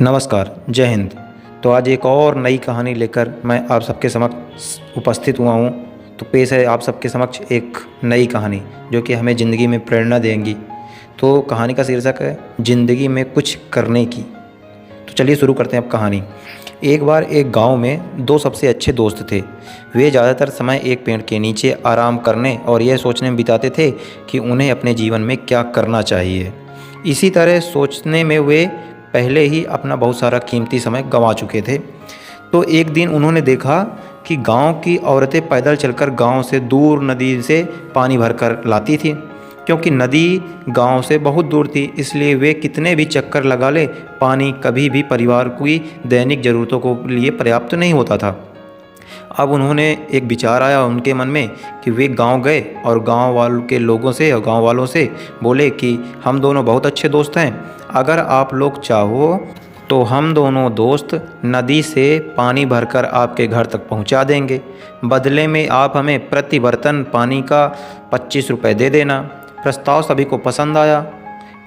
नमस्कार, जय हिंद। तो आज एक और नई कहानी लेकर मैं आप सबके समक्ष उपस्थित हुआ हूँ। तो पेश है आप सबके समक्ष एक नई कहानी जो कि हमें ज़िंदगी में प्रेरणा देंगी। तो कहानी का शीर्षक है ज़िंदगी में कुछ करने की। तो चलिए शुरू करते हैं अब कहानी। एक बार एक गांव में दो सबसे अच्छे दोस्त थे। वे ज़्यादातर समय एक पेड़ के नीचे आराम करने और यह सोचने में बिताते थे कि उन्हें अपने जीवन में क्या करना चाहिए। इसी तरह सोचने में वे पहले ही अपना बहुत सारा कीमती समय गंवा चुके थे। तो एक दिन उन्होंने देखा कि गांव की औरतें पैदल चलकर गांव से दूर नदी से पानी भरकर लाती थी। क्योंकि नदी गांव से बहुत दूर थी, इसलिए वे कितने भी चक्कर लगा ले पानी कभी भी परिवार की दैनिक ज़रूरतों को लिए पर्याप्त नहीं होता था। अब उन्होंने एक विचार आया उनके मन में कि वे गांव गए और गांव वालों के लोगों से और गांव वालों से बोले कि हम दोनों बहुत अच्छे दोस्त हैं, अगर आप लोग चाहो तो हम दोनों दोस्त नदी से पानी भरकर आपके घर तक पहुंचा देंगे। बदले में आप हमें प्रति बर्तन पानी का 25 रुपये दे देना। प्रस्ताव सभी को पसंद आया,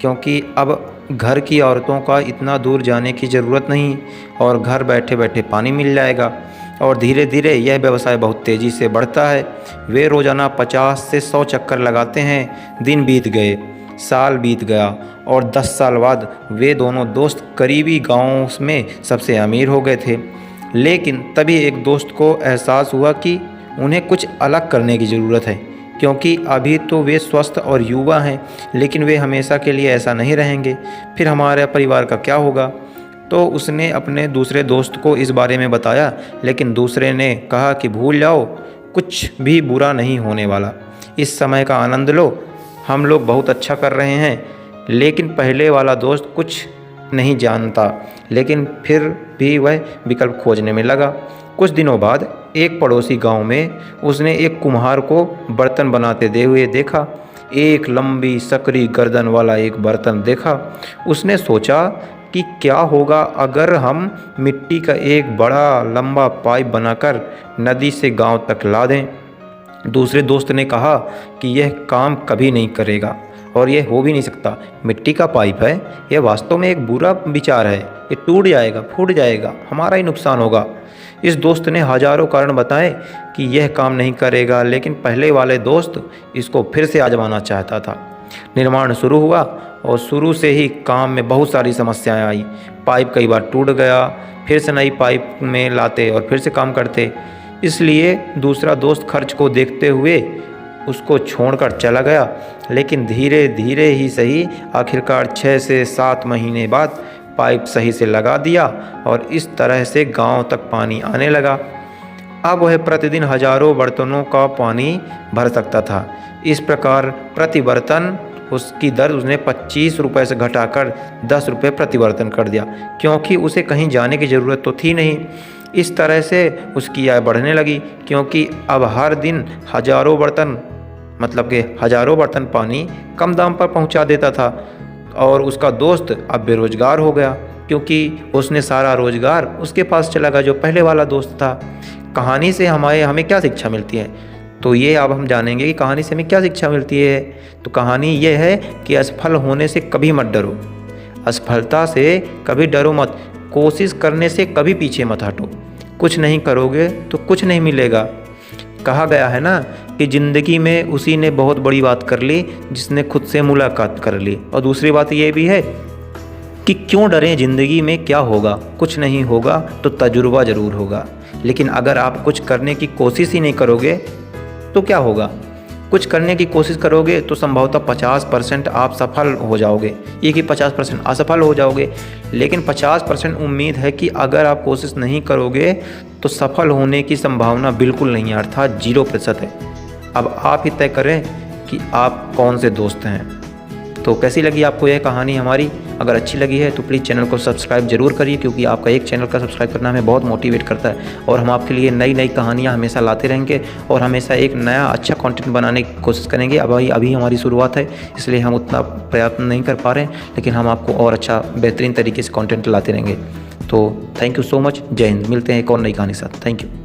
क्योंकि अब घर की औरतों का इतना दूर जाने की ज़रूरत नहीं और घर बैठे बैठे पानी मिल जाएगा। और धीरे धीरे यह व्यवसाय बहुत तेज़ी से बढ़ता है। वे रोज़ाना 50 से 100 चक्कर लगाते हैं। दिन बीत गए, साल बीत गया और 10 साल बाद वे दोनों दोस्त करीबी गाँव में सबसे अमीर हो गए थे। लेकिन तभी एक दोस्त को एहसास हुआ कि उन्हें कुछ अलग करने की ज़रूरत है, क्योंकि अभी तो वे स्वस्थ और युवा हैं, लेकिन वे हमेशा के लिए ऐसा नहीं रहेंगे। फिर हमारे परिवार का क्या होगा? तो उसने अपने दूसरे दोस्त को इस बारे में बताया, लेकिन दूसरे ने कहा कि भूल जाओ, कुछ भी बुरा नहीं होने वाला। इस समय का आनंद लो, हम लोग बहुत अच्छा कर रहे हैं। लेकिन पहले वाला दोस्त कुछ नहीं जानता, लेकिन फिर भी वह विकल्प खोजने में लगा। कुछ दिनों बाद एक पड़ोसी गांव में उसने एक कुम्हार को बर्तन बनाते दे हुए देखा। एक लंबी सकरी गर्दन वाला एक बर्तन देखा। उसने सोचा कि क्या होगा अगर हम मिट्टी का एक बड़ा लंबा पाइप बनाकर नदी से गांव तक ला दें। दूसरे दोस्त ने कहा कि यह काम कभी नहीं करेगा और यह हो भी नहीं सकता। मिट्टी का पाइप है, यह वास्तव में एक बुरा विचार है, ये टूट जाएगा, फूट जाएगा, हमारा ही नुकसान होगा। इस दोस्त ने हजारों कारण बताए कि यह काम नहीं करेगा, लेकिन पहले वाले दोस्त इसको फिर से आजमाना चाहता था। निर्माण शुरू हुआ और शुरू से ही काम में बहुत सारी समस्याएं आई। पाइप कई बार टूट गया, फिर से नई पाइप में लाते और फिर से काम करते। इसलिए दूसरा दोस्त खर्च को देखते हुए उसको छोड़कर चला गया। लेकिन धीरे धीरे ही सही, आखिरकार 6 से 7 महीने बाद पाइप सही से लगा दिया और इस तरह से गांव तक पानी आने लगा। अब वह प्रतिदिन हजारों बर्तनों का पानी भर सकता था। इस प्रकार प्रति बर्तन उसकी दर उसने 25 रुपये से घटाकर 10 रुपये प्रति बर्तन कर दिया, क्योंकि उसे कहीं जाने की ज़रूरत तो थी नहीं। इस तरह से उसकी आय बढ़ने लगी, क्योंकि अब हर दिन हजारों बर्तन पानी कम दाम पर पहुंचा देता था। और उसका दोस्त अब बेरोजगार हो गया, क्योंकि उसने सारा रोजगार उसके पास चला गया जो पहले वाला दोस्त था। कहानी से हमें क्या शिक्षा मिलती है? तो ये अब हम जानेंगे कि कहानी से हमें क्या शिक्षा मिलती है। तो कहानी ये है कि असफल होने से कभी मत डरो, असफलता से कभी डरो मत, कोशिश करने से कभी पीछे मत हटो। कुछ नहीं करोगे तो कुछ नहीं मिलेगा। कहा गया है ना कि ज़िंदगी में उसी ने बहुत बड़ी बात कर ली जिसने खुद से मुलाकात कर ली। और दूसरी बात ये भी है कि क्यों डरें, ज़िंदगी में क्या होगा? कुछ नहीं होगा तो तजुर्बा ज़रूर होगा। लेकिन अगर आप कुछ करने की कोशिश ही नहीं करोगे तो क्या होगा? कुछ करने की कोशिश करोगे तो संभवतः 50% आप सफल हो जाओगे, ये कि 50% असफल हो जाओगे। लेकिन 50% उम्मीद है कि अगर आप कोशिश नहीं करोगे तो सफल होने की संभावना बिल्कुल नहीं है, अर्थात 0% है। अब आप ही तय करें कि आप कौन से दोस्त हैं। तो कैसी लगी आपको यह कहानी हमारी? अगर अच्छी लगी है तो प्लीज़ चैनल को सब्सक्राइब जरूर करिए, क्योंकि आपका एक चैनल का सब्सक्राइब करना हमें बहुत मोटिवेट करता है। और हम आपके लिए नई नई कहानियाँ हमेशा लाते रहेंगे और हमेशा एक नया अच्छा कंटेंट बनाने की कोशिश करेंगे। अभी हमारी शुरुआत है, इसलिए हम उतना प्रयत्न नहीं कर पा रहे हैं, लेकिन हम आपको और अच्छा बेहतरीन तरीके से कंटेंट लाते रहेंगे। तो थैंक यू सो मच। जय हिंद। मिलते हैं एक और नई कहानी के साथ। Thank you.